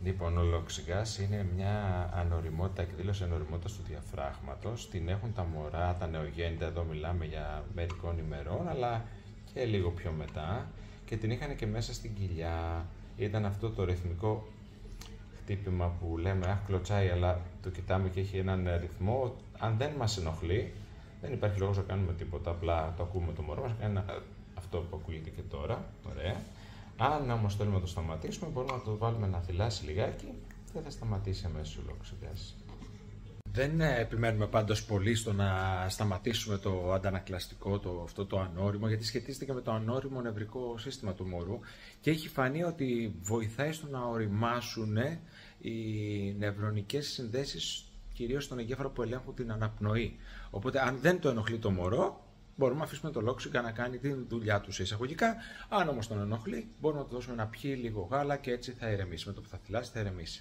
Λοιπόν, ο λοξιγάς είναι μια ανοριμότητα, εκδήλωση ανοριμότητας του διαφράγματος. Την έχουν τα μωρά, τα νεογέννητα, εδώ μιλάμε για μερικών ημερών, αλλά και λίγο πιο μετά. Και την είχαν και μέσα στην κοιλιά. Ήταν αυτό το ρυθμικό χτύπημα που λέμε, αχ, κλωτσάει, αλλά το κοιτάμε και έχει έναν ρυθμό. Αν δεν μας ενοχλεί, δεν υπάρχει λόγος να κάνουμε τίποτα. Απλά το ακούμε το μωρό μας, κάνει αυτό που ακούγεται και τώρα. Ωραία. Αν όμως θέλουμε να το σταματήσουμε, μπορούμε να το βάλουμε να θυλάσει λιγάκι και θα σταματήσει αμέσως ο λοξιγάς. Δεν επιμένουμε πάντως πολύ στο να σταματήσουμε το αντανακλαστικό, αυτό το ανώριμο, γιατί σχετίζεται και με το ανώριμο νευρικό σύστημα του μωρού και έχει φανεί ότι βοηθάει στο να οριμάσουν οι νευρονικές συνδέσεις, κυρίως στον εγκέφαλο που ελέγχουν την αναπνοή. Οπότε, αν δεν το ενοχλεί το μωρό, μπορούμε να αφήσουμε το λόξιγκα να κάνει τη δουλειά του σε εισαγωγικά. Αν όμως τον ενοχλεί, μπορούμε να του δώσουμε να πιει λίγο γάλα και έτσι θα ηρεμήσει. Με το που θα θυλάσει, θα ηρεμήσει.